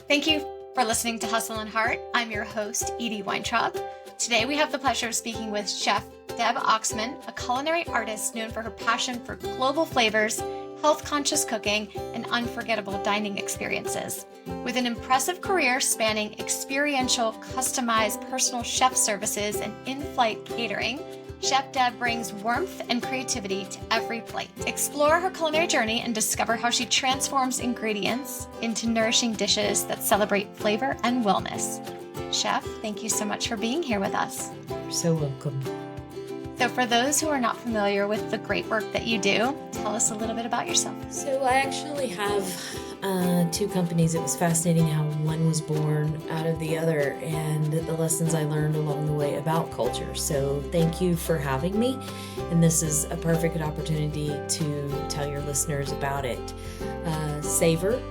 Thank you for listening to Hustle and Heart. I'm your host, Edie Weintraub. Today we have the pleasure of speaking with Chef Deb Oxman, a culinary artist known for her passion for global flavors, health-conscious cooking, and unforgettable dining experiences. With an impressive career spanning experiential, customized personal chef services and in-flight catering, Chef Deb brings warmth and creativity to every plate. Explore her culinary journey and discover how she transforms ingredients into nourishing dishes that celebrate flavor and wellness. Chef, thank you so much for being here with us. You're so welcome. So for those who are not familiar with the great work that you do, tell us a little bit about yourself. So I actually have two companies. It was fascinating how one was born out of the other and the lessons I learned along the way about culture. So thank you for having me. And this is a perfect opportunity to tell your listeners about it. Savor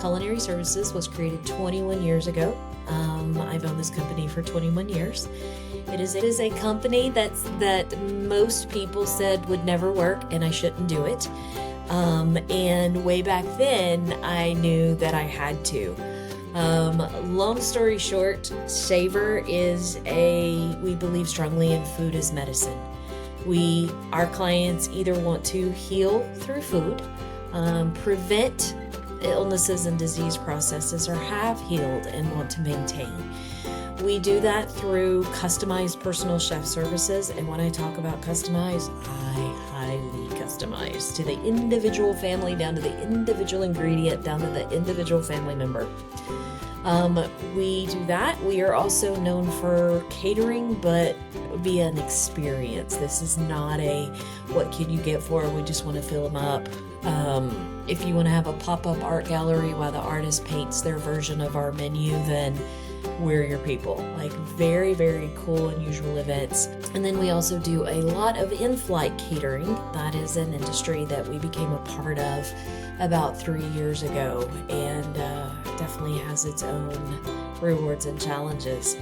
Culinary Services was created 21 years ago. I've owned this company for 21 years. It is a company that most people said would never work and I shouldn't do it. And way back then, I knew that I had to. Long story short, Savor we believe strongly in food as medicine. Our clients either want to heal through food, prevent illnesses and disease processes, or have healed and want to maintain. We do that through customized personal chef services. And when I talk about customized, I highly customize to the individual family, down to the individual ingredient, down to the individual family member. We do that. We are also known for catering, but via an experience. This is not what can you get for? We just want to fill them up. If you want to have a pop-up art gallery while the artist paints their version of our menu, then we're your people. Like very, very cool, unusual events. And then we also do a lot of in-flight catering. That is an industry that we became a part of about 3 years ago, and definitely has its own rewards and challenges.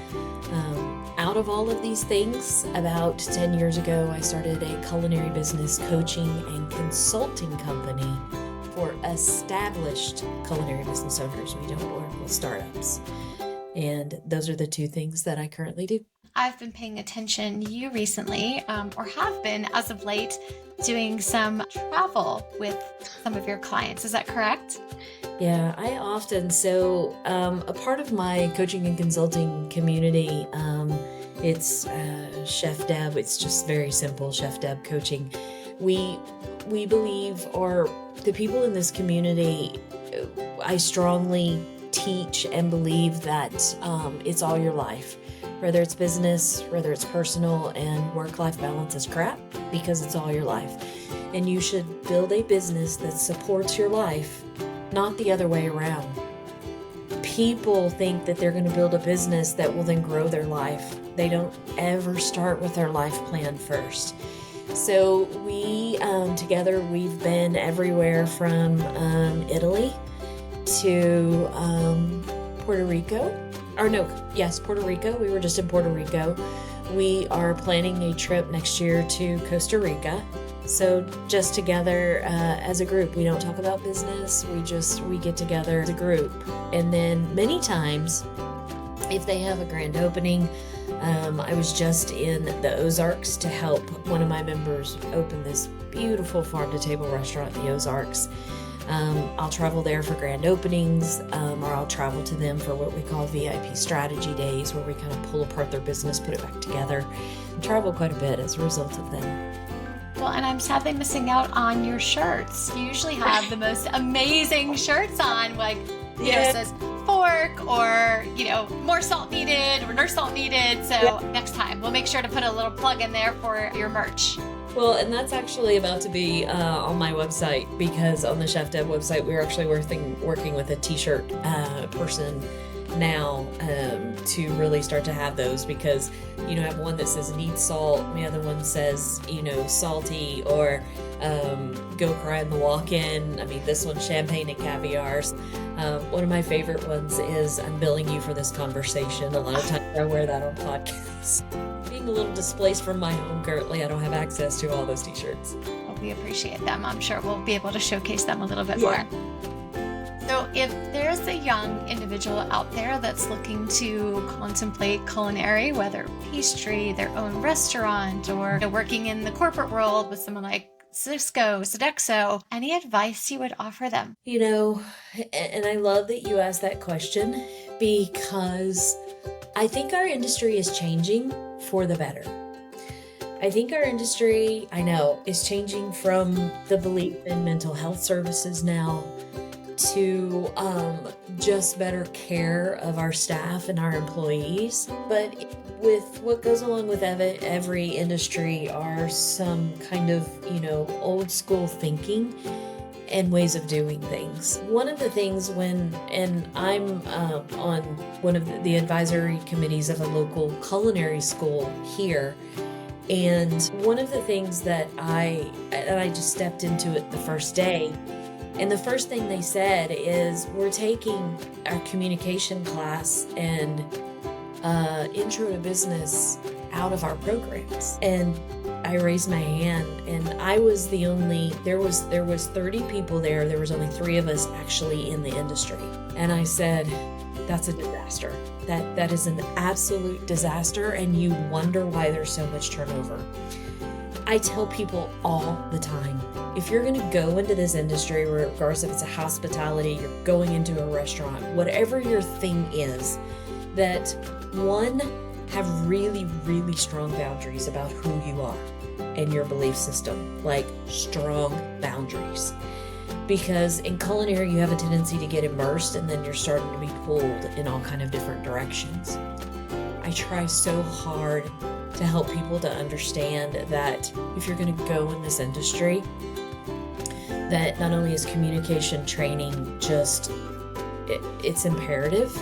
Out of all of these things, about 10 years ago, I started a culinary business coaching and consulting company for established culinary business owners. We don't work with startups. And those are the two things that I currently do. I've been paying attention. You recently, or have been as of late, doing some travel with some of your clients. Is that correct? Yeah, I often. So a part of my coaching and consulting community, it's Chef Deb. It's just very simple, Chef Deb coaching. We believe, or the people in this community, I strongly teach and believe that it's all your life, whether it's business, whether it's personal, and work-life balance is crap because it's all your life. And you should build a business that supports your life, not the other way around. People think that they're going to build a business that will then grow their life. They don't ever start with their life plan first. So we, together, we've been everywhere from Italy to Puerto Rico. Puerto Rico. We were just in Puerto Rico. We are planning a trip next year to Costa Rica. So just together as a group. We don't talk about business. We get together as a group. And then many times, if they have a grand opening, I was just in the Ozarks to help one of my members open this beautiful farm-to-table restaurant in the Ozarks. I'll travel there for grand openings, or I'll travel to them for what we call VIP strategy days, where we kind of pull apart their business, put it back together, and travel quite a bit as a result of them. Well, and I'm sadly missing out on your shirts. You usually have the most amazing shirts on, like, it says fork, or, more salt needed, or no salt needed. So next time we'll make sure to put a little plug in there for your merch. Well, and that's actually about to be on my website, because on the Chef Deb website, we're actually working with a t-shirt person now to really start to have those, because I have one that says need salt, and the other one says salty, or go cry in the walk-in. This one's champagne and caviar. One of my favorite ones is I'm billing you for this conversation. A lot of times I wear that on podcasts. Being a little displaced from my home currently, I don't have access to all those t-shirts. Well, we appreciate them. I'm sure we'll be able to showcase them a little bit more. So, if there's a young individual out there that's looking to contemplate culinary, whether pastry, their own restaurant, or working in the corporate world with someone like Cisco, Sodexo, any advice you would offer them? And I love that you asked that question because I think our industry is changing for the better. I think our industry, is changing from the belief in mental health services now to just better care of our staff and our employees. But with what goes along with every industry are some kind of, old school thinking and ways of doing things. One of the things and I'm on one of the advisory committees of a local culinary school here, and one of the things that I just stepped into it the first day, and the first thing they said is, we're taking our communication class and intro to business out of our programs. And I raised my hand, and I was the only, there was 30 people there. There was only 3 of us actually in the industry. And I said, that's a disaster. That is an absolute disaster, and you wonder why there's so much turnover. I tell people all the time, if you're going to go into this industry, regardless if it's a hospitality, you're going into a restaurant, whatever your thing is, that one, have really, really strong boundaries about who you are and your belief system, like strong boundaries. Because in culinary, you have a tendency to get immersed, and then you're starting to be pulled in all kind of different directions. I try so hard to help people to understand that if you're going to go in this industry, that not only is communication training it's imperative,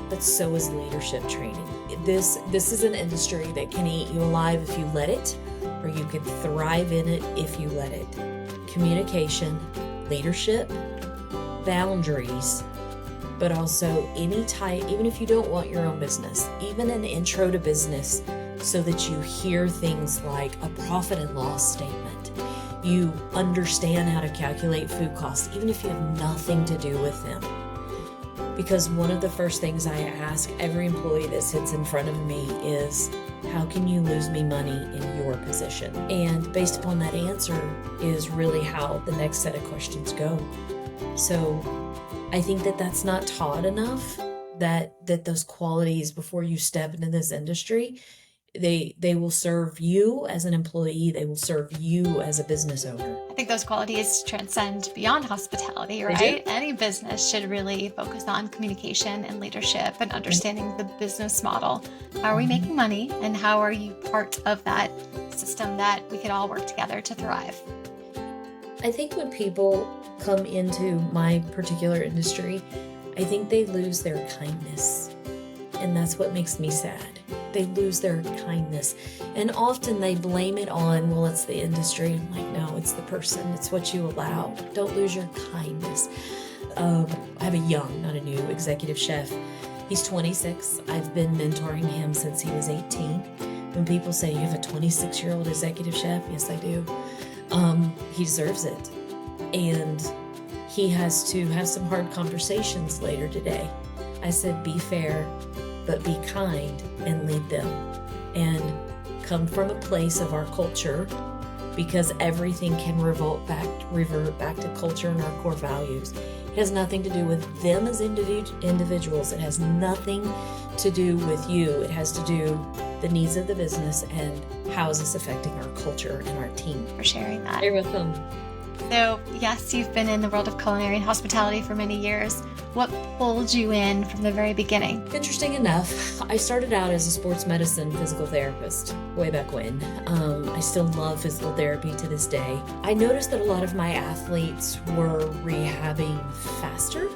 but so is leadership training. This is an industry that can eat you alive if you let it, or you can thrive in it if you let it. Communication, leadership, boundaries, but also any type, even if you don't want your own business, even an intro to business, so that you hear things like a profit and loss statement. You understand how to calculate food costs, even if you have nothing to do with them. Because one of the first things I ask every employee that sits in front of me is, how can you lose me money in your position? And based upon that answer is really how the next set of questions go. So I think that that's not taught enough, that those qualities before you step into this industry, they will serve you as an employee, they will serve you as a business owner. I think those qualities transcend beyond hospitality, right? Any business should really focus on communication and leadership and understanding the business model. How are we making money, and how are you part of that system that we could all work together to thrive? I think when people come into my particular industry, I think they lose their kindness. And that's what makes me sad. They lose their kindness. And often they blame it on, well, it's the industry. I'm like, no, it's the person. It's what you allow. Don't lose your kindness. I have a young, not a new, executive chef. He's 26. I've been mentoring him since he was 18. When people say, you have a 26-year-old executive chef? Yes, I do. He deserves it. And he has to have some hard conversations later today. I said, be fair, but be kind and lead them. And come from a place of our culture, because everything can revert back to culture and our core values. It has nothing to do with them as individuals. It has nothing to do with you. It has to do the needs of the business and how is this affecting our culture and our team. For sharing that. You're welcome. So, yes, you've been in the world of culinary and hospitality for many years. What pulled you in from the very beginning? Interesting enough, I started out as a sports medicine physical therapist way back when. I still love physical therapy to this day. I noticed that a lot of my athletes were rehabbing faster,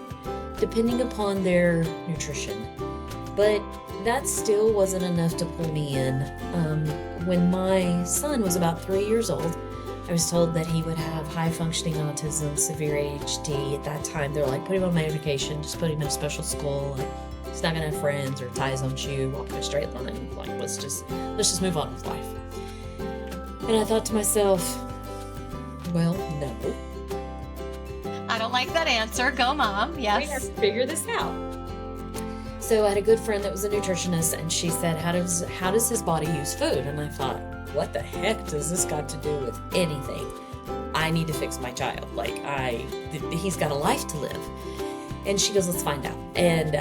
depending upon their nutrition. But that still wasn't enough to pull me in. When my son was about 3 years old, I was told that he would have high-functioning autism, severe ADHD. At that time, they're like, put him on medication, just put him in a special school. Like, he's not gonna have friends or tie his own shoe, walk in a straight line. Like, let's just move on with life. And I thought to myself, well, no. I don't like that answer. Go, Mom. Yes. We have to figure this out. So I had a good friend that was a nutritionist, and she said, how does his body use food? And I thought, what the heck does this got to do with anything? I need to fix my child. Like, he's got a life to live. And she goes, let's find out. And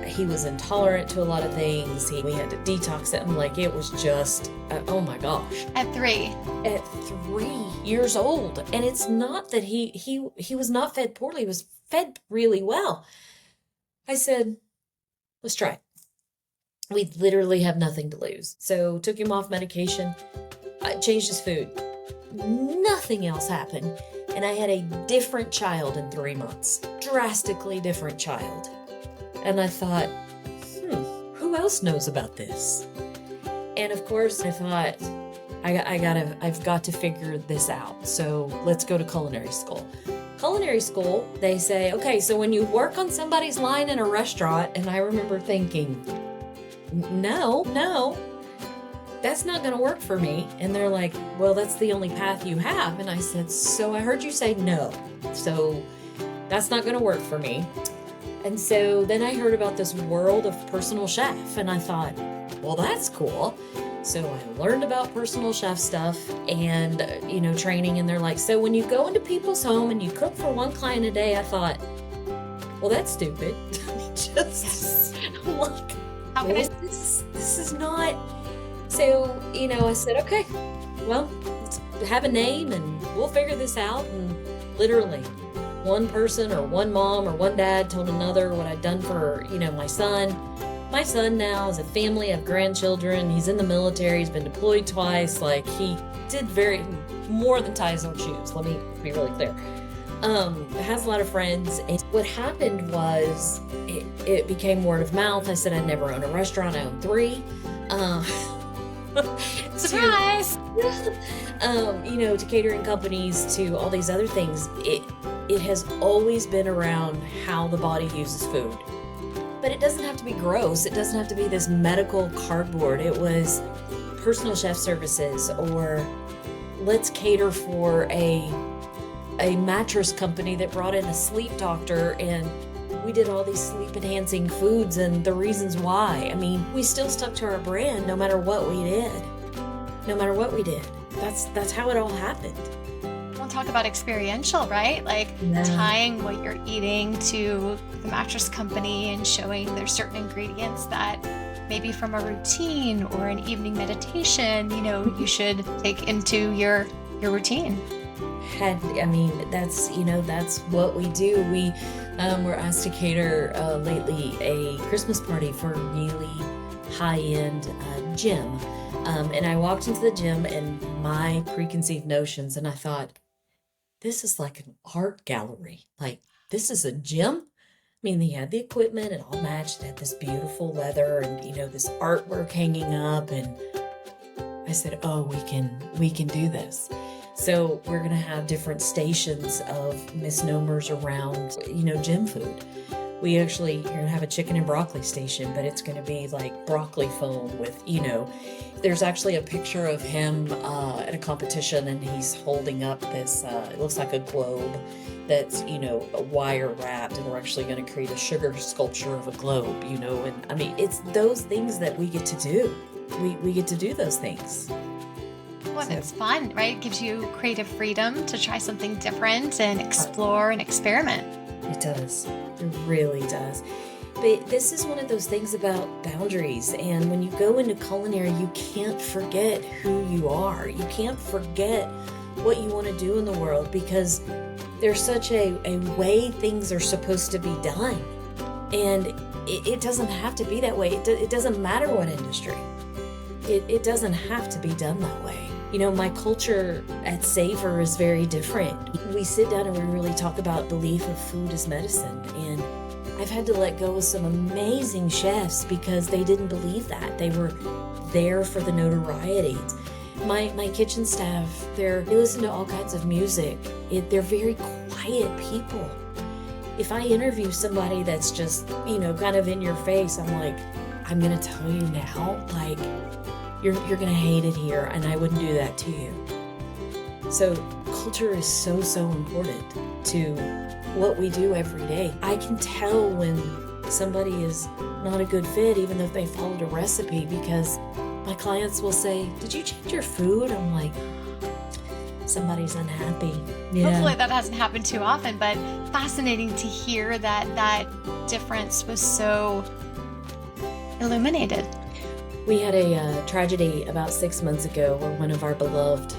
he was intolerant to a lot of things. We had to detox him. Like, it was just, oh my gosh. At 3. At 3 years old. And it's not that he was not fed poorly. He was fed really well. I said, let's try it. We literally have nothing to lose. So took him off medication. I changed his food. Nothing else happened. And I had a different child in 3 months. Drastically different child. And I thought, who else knows about this? And of course, I thought, I've got to figure this out. So let's go to culinary school. Culinary school, they say, okay, so when you work on somebody's line in a restaurant, and I remember thinking, no, that's not going to work for me. And they're like, well, that's the only path you have. And I said, so I heard you say no. So that's not going to work for me. And so then I heard about this world of personal chef, and I thought, well, that's cool. So I learned about personal chef stuff and, training. And they're like, so when you go into people's home and you cook for one client a day, I thought, well, that's stupid. I'm like, how can this is not. So, I said, okay, well, let's have a name and we'll figure this out. And literally one person or one mom or one dad told another what I'd done for, my son. My son now is a family of grandchildren. He's in the military. He's been deployed twice. Like, he did more than tie his own shoes. Let me be really clear. Has a lot of friends. And what happened was it became word of mouth. I said I'd never own a restaurant. I own 3. Surprise! To catering companies, to all these other things. It has always been around how the body uses food. But it doesn't have to be gross. It doesn't have to be this medical cardboard. It was personal chef services, or let's cater for a mattress company that brought in a sleep doctor, and we did all these sleep enhancing foods and the reasons why. I mean, we still stuck to our brand no matter what we did. That's how it all happened. We'll talk about experiential, right? Like tying what you're eating to the mattress company and showing there's certain ingredients that maybe from a routine or an evening meditation, you should take into your routine. That's what we do. We were asked to cater lately a Christmas party for a really high-end gym. And I walked into the gym and my preconceived notions, and I thought, this is like an art gallery. Like, this is a gym? I mean, they had the equipment and all matched. They had this beautiful leather and, this artwork hanging up. And I said, oh, we can do this. So we're going to have different stations of misnomers around, gym food. We actually, you're going to have a chicken and broccoli station, but it's going to be like broccoli foam with, there's actually a picture of him at a competition, and he's holding up this, it looks like a globe that's, wire wrapped, and we're actually going to create a sugar sculpture of a globe, and I mean, it's those things that we get to do. We get to do those things. Well, it's fun, right? It gives you creative freedom to try something different and explore and experiment. It does. It really does. But this is one of those things about boundaries. And when you go into culinary, you can't forget who you are. You can't forget what you want to do in the world, because there's such a way things are supposed to be done. And it doesn't have to be that way. It doesn't matter what industry. It doesn't have to be done that way. My culture at Savor is very different. We sit down and we really talk about belief of food as medicine. And I've had to let go of some amazing chefs because they didn't believe that. They were there for the notoriety. My kitchen staff, they listen to all kinds of music. They're very quiet people. If I interview somebody that's just, kind of in your face, I'm like, I'm going to tell you now, like, you're going to hate it here, and I wouldn't do that to you. So culture is so, so important to what we do every day. I can tell when somebody is not a good fit, even though they followed a recipe, because my clients will say, "Did you change your food?" I'm like, somebody's unhappy. Yeah. Hopefully that hasn't happened too often, but fascinating to hear that that difference was so illuminated. We had a tragedy about 6 months ago where one of our beloved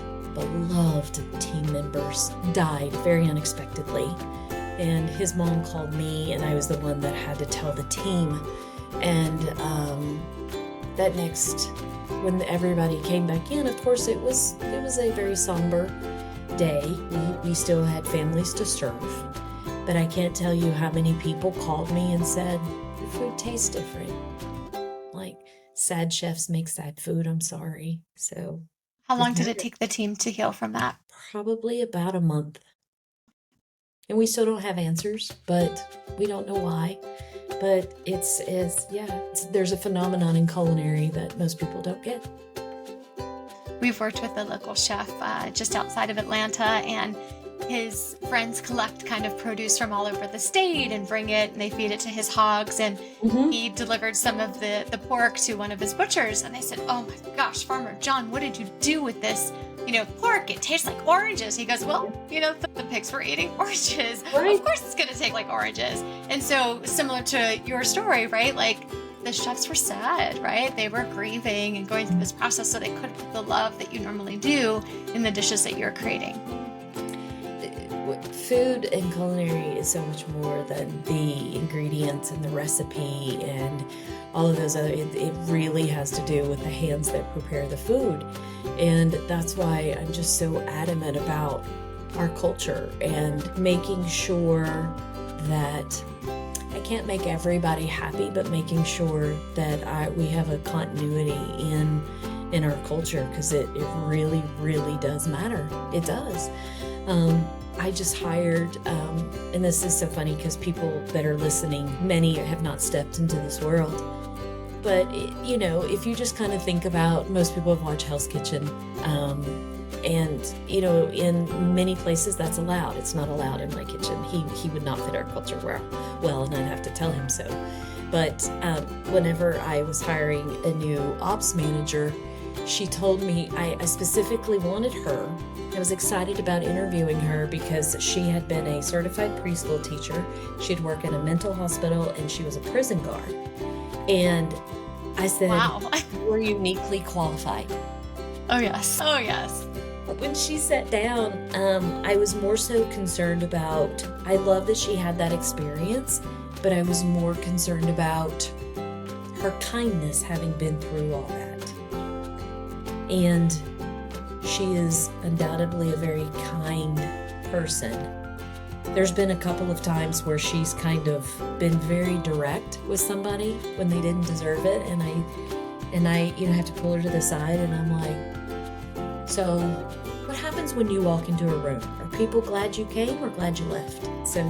team members died very unexpectedly. And his mom called me, and I was the one that had to tell the team. And when everybody came back in, of course, it was a very somber day. We still had families to serve. But I can't tell you how many people called me and said, "Your food tastes different." Like, sad chefs make sad food, I'm sorry. So How long did it take the team to heal from that? probably about a month. And we still don't have answers, but we don't know why. But there's a phenomenon in culinary that most people don't get. We've worked with a local chef just outside of Atlanta, and his friends collect kind of produce from all over the state and bring it, and they feed it to his hogs. And he delivered some of the pork to one of his butchers, and they said, "Oh my gosh, Farmer John, what did you do with this pork? It tastes like oranges." He goes, "Well, the pigs were eating oranges. Right. Of course it's going to taste like oranges." And so similar to your story, right? Like, the chefs were sad, right? They were grieving and going through this process, so they couldn't put the love that you normally do in the dishes that you're creating. Food and culinary is so much more than the ingredients and the recipe and all of those other, it really has to do with the hands that prepare the food. And that's why I'm just so adamant about our culture and making sure that I can't make everybody happy, but making sure that we have a continuity in our culture, because it really, really does matter. It does. I just hired, and this is so funny because people that are listening, many have not stepped into this world. But, if you just kind of think about, most people have watched Hell's Kitchen, and, in many places that's allowed. It's not allowed in my kitchen. He would not fit our culture well, and I'd have to tell him so. But whenever I was hiring a new ops manager, she told me I specifically wanted her. I was excited about interviewing her because she had been a certified preschool teacher. She'd worked in a mental hospital, and she was a prison guard. And I said, "Wow, we're uniquely qualified." Oh yes. Oh yes. When she sat down, I was more so concerned about, I love that she had that experience, but I was more concerned about her kindness, having been through all that. And she is undoubtedly a very kind person. There's been a couple of times where she's kind of been very direct with somebody when they didn't deserve it, and I have to pull her to the side, and I'm like, "So what happens when you walk into a room? Are people glad you came or glad you left?" So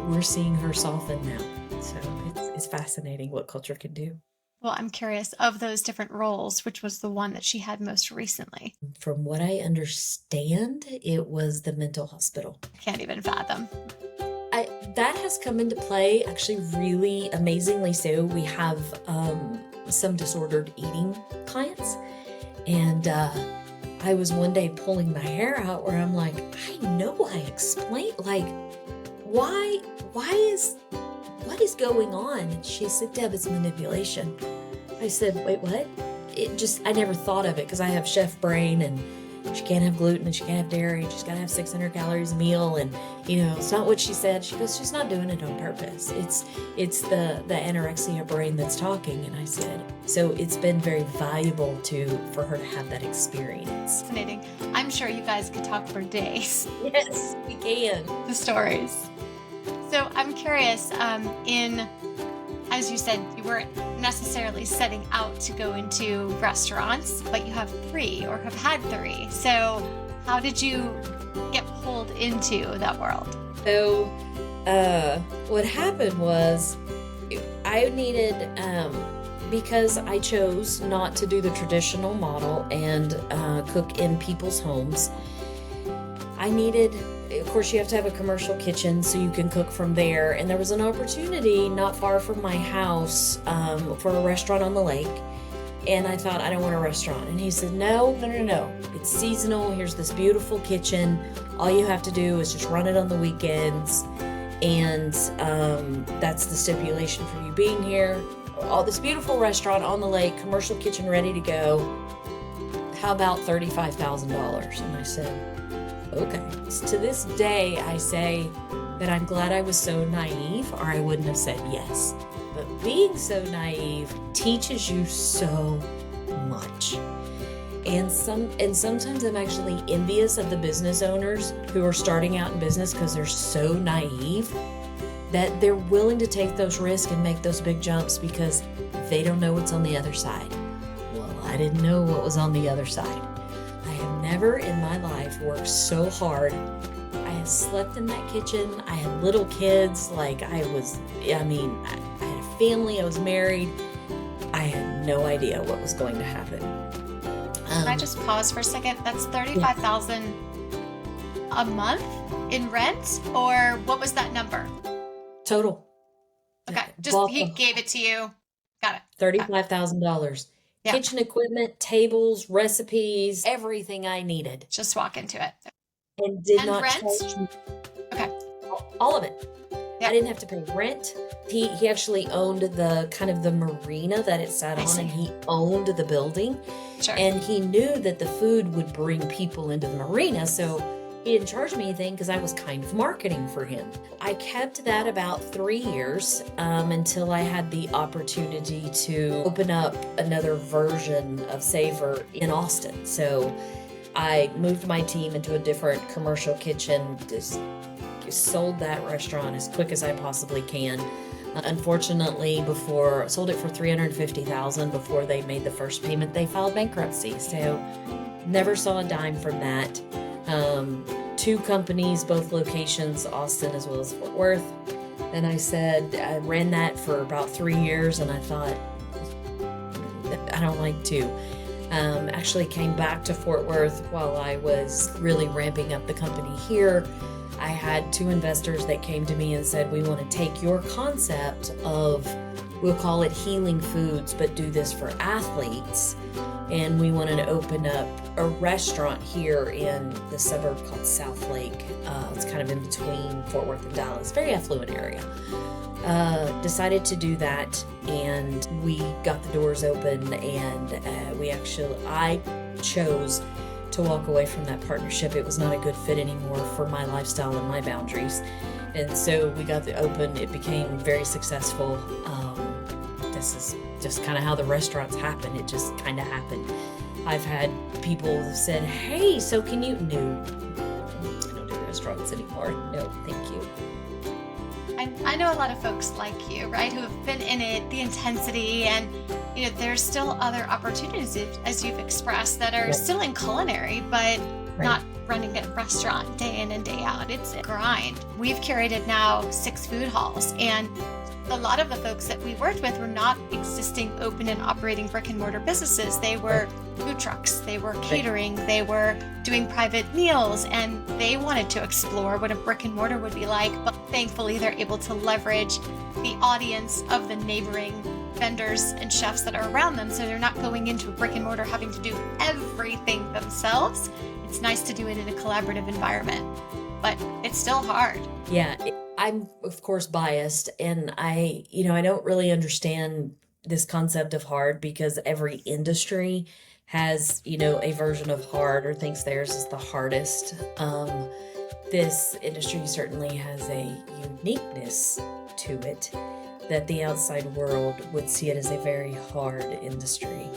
we're seeing her soften now. So it's fascinating what culture can do. Well, I'm curious, of those different roles, which was the one that she had most recently? From what I understand, it was the mental hospital. I can't even fathom. That has come into play, actually, really amazingly so. We have some disordered eating clients, and I was one day pulling my hair out where I'm like, I know I explained, like, what is going on? And she said, "Deb, it's manipulation." I said, "Wait, what?" I never thought of it because I have chef brain, and she can't have gluten, and she can't have dairy, and she's got to have 600 calories a meal, and it's not what she said. She goes, "She's not doing it on purpose. It's the anorexia brain that's talking." And I said, so it's been very valuable for her to have that experience. Fascinating. I'm sure you guys could talk for days. Yes, we can. The stories. So I'm curious, as you said, you weren't necessarily setting out to go into restaurants, but you have 3 or have had 3. So how did you get pulled into that world? So what happened was I needed, because I chose not to do the traditional model and cook in people's homes, I needed, of course, you have to have a commercial kitchen so you can cook from there. And there was an opportunity not far from my house for a restaurant on the lake. And I thought, I don't want a restaurant. And he said, no. It's seasonal. Here's this beautiful kitchen. All you have to do is just run it on the weekends. And that's the stipulation for you being here. All this beautiful restaurant on the lake, commercial kitchen ready to go. How about $35,000? And I said, okay. To this day, I say that I'm glad I was so naive, or I wouldn't have said yes. But being so naive teaches you so much. And sometimes I'm actually envious of the business owners who are starting out in business because they're so naive that they're willing to take those risks and make those big jumps because they don't know what's on the other side. Well, I didn't know what was on the other side. I have never in my life worked so hard. I have slept in that kitchen. I had little kids. I had a family. I was married. I had no idea what was going to happen. Can I just pause for a second? That's $35,000 a month in rent, or what was that number? Total. Okay, he gave it to you. Got it. $35,000. Yeah. Kitchen equipment, tables, recipes, everything I needed. Just walk into it. And did not rent? charge me. Okay. All of it. Yeah. I didn't have to pay rent. He actually owned the kind of the marina that it sat on, and he owned the building. Sure. And he knew that the food would bring people into the marina, so he didn't charge me anything because I was kind of marketing for him. I kept that about 3 years until I had the opportunity to open up another version of Savor in Austin. So I moved my team into a different commercial kitchen, just sold that restaurant as quick as I possibly can. Unfortunately, sold it for $350,000 before they made the first payment. They filed bankruptcy, so never saw a dime from that. 2 companies, both locations, Austin as well as Fort Worth. And I ran that for about 3 years, and I thought, I don't like to. Actually came back to Fort Worth while I was really ramping up the company here. I had 2 investors that came to me and said, we want to take your concept of, we'll call it healing foods, but do this for athletes. And we wanted to open up a restaurant here in the suburb called South Lake. It's kind of in between Fort Worth and Dallas, very affluent area. Decided to do that, and we got the doors open, and I chose to walk away from that partnership. It was not a good fit anymore for my lifestyle and my boundaries. And so we got the open. It became very successful. This is just kind of how the restaurants happen. It just kind of happened. I've had people who said, hey, so can you? No, I don't do restaurants anymore. No, thank you. I know a lot of folks like you, right, who have been in it, the intensity, and there's still other opportunities, as you've expressed, that are still in culinary, but not running a restaurant day in and day out. It's a grind. We've curated now 6 food halls, and a lot of the folks that we worked with were not existing open and operating brick and mortar businesses. They were food trucks, they were catering, they were doing private meals, and they wanted to explore what a brick and mortar would be like. But thankfully, they're able to leverage the audience of the neighboring vendors and chefs that are around them. So they're not going into a brick and mortar having to do everything themselves. It's nice to do it in a collaborative environment, but it's still hard. Yeah. I'm, of course, biased, and I don't really understand this concept of hard because every industry has, a version of hard or thinks theirs is the hardest. This industry certainly has a uniqueness to it that the outside world would see it as a very hard industry.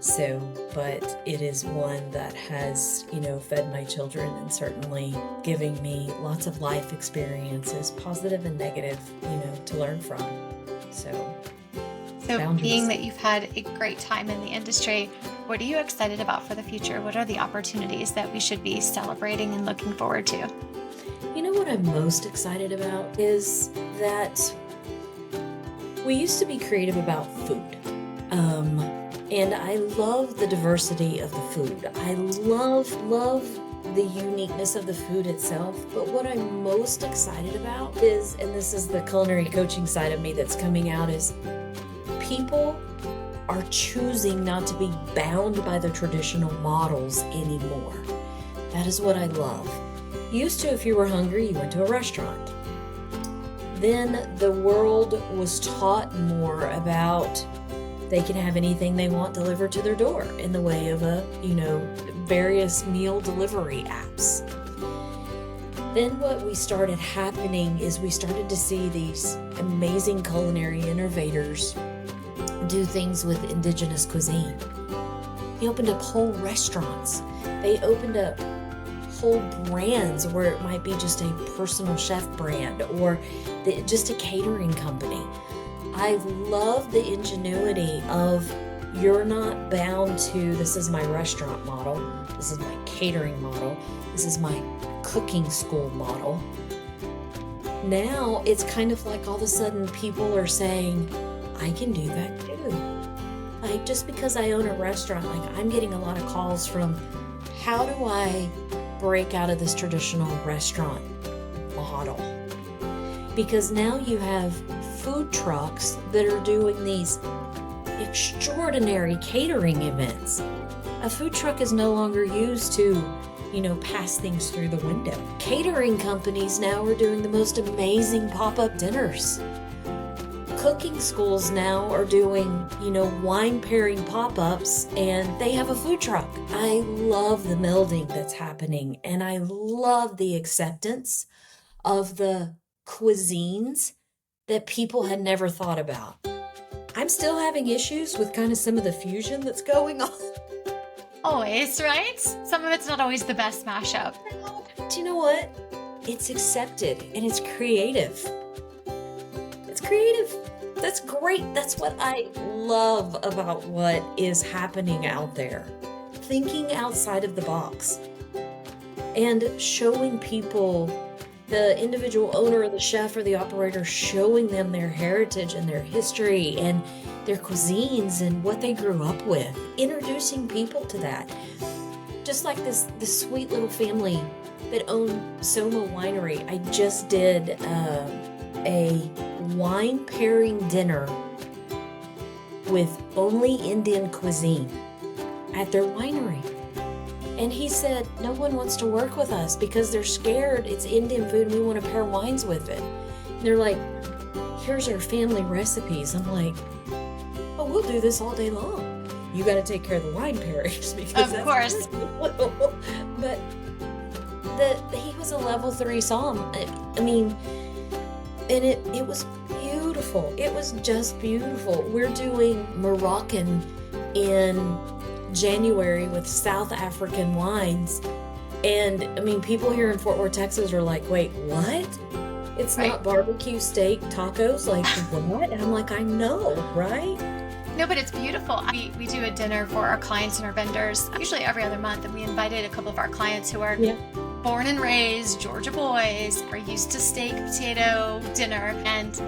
So, but it is one that has, fed my children and certainly giving me lots of life experiences, positive and negative, to learn from. So boundaries. Being that you've had a great time in the industry, what are you excited about for the future? What are the opportunities that we should be celebrating and looking forward to? What I'm most excited about is that we used to be creative about food. And I love the diversity of the food. I love the uniqueness of the food itself, but what I'm most excited about is, and this is the culinary coaching side of me that's coming out, is people are choosing not to be bound by the traditional models anymore. That is what I love. Used to, if you were hungry, you went to a restaurant. Then the world was taught more about they can have anything they want delivered to their door in the way of various meal delivery apps. Then what we started happening is we started to see these amazing culinary innovators do things with indigenous cuisine. They opened up whole restaurants. They opened up whole brands where it might be just a personal chef brand or just a catering company. I love the ingenuity of you're not bound to, this is my restaurant model, this is my catering model, this is my cooking school model. Now it's kind of like all of a sudden people are saying, I can do that too. Like just because I own a restaurant, like I'm getting a lot of calls from, how do I break out of this traditional restaurant model? Because now you have food trucks that are doing these extraordinary catering events. A food truck is no longer used to, pass things through the window. Catering companies now are doing the most amazing pop-up dinners. Cooking schools now are doing, wine pairing pop-ups, and they have a food truck. I love the melding that's happening, and I love the acceptance of the cuisines that people had never thought about. I'm still having issues with kind of some of the fusion that's going on. Always, right? Some of it's not always the best mashup. Do you know what? It's accepted and it's creative. It's creative. That's great. That's what I love about what is happening out there. Thinking outside of the box and showing people, the individual owner or the chef or the operator, showing them their heritage and their history and their cuisines and what they grew up with, introducing people to that. Just like this sweet little family that owned Soma Winery. I just did a wine pairing dinner with only Indian cuisine at their winery. And he said, no one wants to work with us because they're scared it's Indian food and we want to pair wines with it. And they're like, here's our family recipes. I'm like, oh, we'll do this all day long. You got to take care of the wine pairings because of course. But he was a level 3 somm. I mean, and it was beautiful. It was just beautiful. We're doing Moroccan in January with South African wines. And I mean, people here in Fort Worth, Texas are like, wait, what? It's right. Not barbecue steak tacos? Like, what? And I'm like, I know, right? No, but it's beautiful. We do a dinner for our clients and our vendors, usually every other month, and we invited a couple of our clients who are born and raised Georgia boys, are used to steak, potato, dinner, and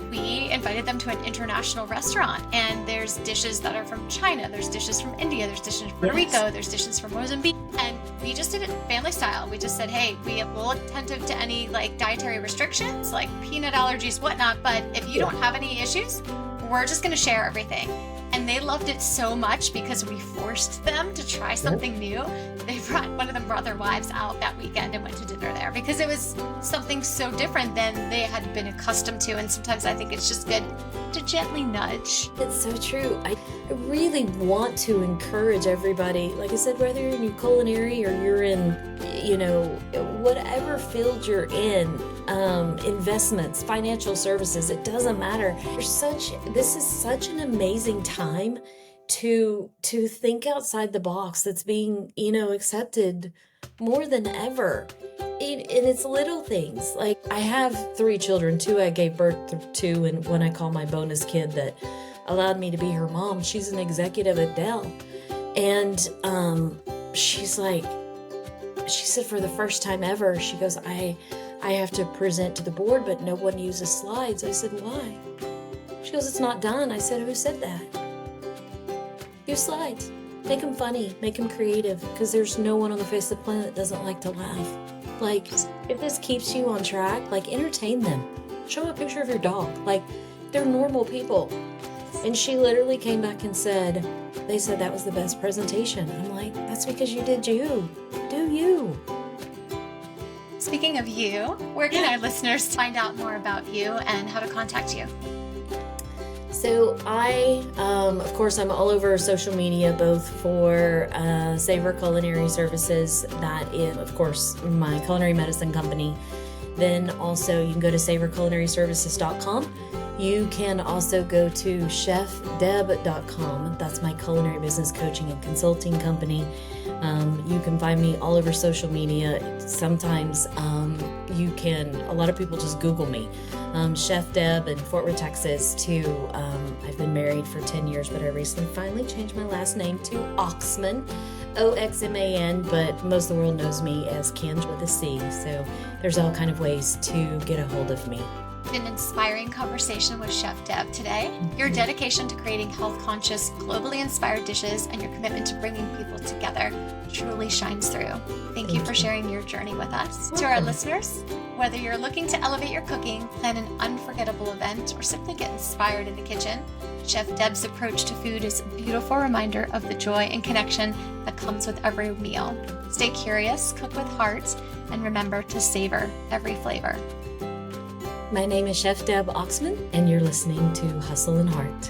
we invited them to an international restaurant. And there's dishes that are from China, there's dishes from India, there's dishes from Puerto Rico, there's dishes from Mozambique. And we just did it family style. We just said, hey, we'll attentive to any like dietary restrictions, like peanut allergies, whatnot. But if you don't have any issues, we're just going to share everything. And they loved it so much because we forced them to try something new. One of them brought their wives out that weekend and went to dinner there because it was something so different than they had been accustomed to. And sometimes I think it's just good to gently nudge. It's so true. I really want to encourage everybody, like I said, whether you're in culinary or you're in, whatever field you're in, investments, financial services, it doesn't matter. This is such an amazing time to think outside the box that's being, accepted more than ever. And it's little things. Like I have 3 children, 2 I gave birth to, and when I call my bonus kid that allowed me to be her mom, she's an executive at Dell. And she said for the first time ever, she goes, I have to present to the board, but no one uses slides. I said, why? She goes, it's not done. I said, who said that? Use slides. Make them funny, make them creative, because there's no one on the face of the planet that doesn't like to laugh. Like, if this keeps you on track, like, entertain them. Show them a picture of your dog. Like, they're normal people. And she literally came back and said, they said that was the best presentation. I'm like, that's because you did you. Do you. Speaking of you, where can our listeners find out more about you and how to contact you? So of course, I'm all over social media, both for Savor Culinary Services, that is, of course, my culinary medicine company. Then also you can go to savorculinaryservices.com. You can also go to chefdeb.com. That's my culinary business coaching and consulting company. You can find me all over social media. Sometimes a lot of people just Google me. Chef Deb in Fort Worth, Texas, too. I've been married for 10 years, but I recently finally changed my last name to Oxman, Oxman, but most of the world knows me as Ken with a C. So there's all kind of ways to get a hold of me. An inspiring conversation with Chef Deb today. Your dedication to creating health-conscious, globally inspired dishes and your commitment to bringing people together truly shines through. Thank you for sharing your journey with us. To our listeners, whether you're looking to elevate your cooking, plan an unforgettable event, or simply get inspired in the kitchen, Chef Deb's approach to food is a beautiful reminder of the joy and connection that comes with every meal. Stay curious, cook with heart, and remember to savor every flavor. My name is Chef Deb Oxman, and you're listening to Hustle and Heart.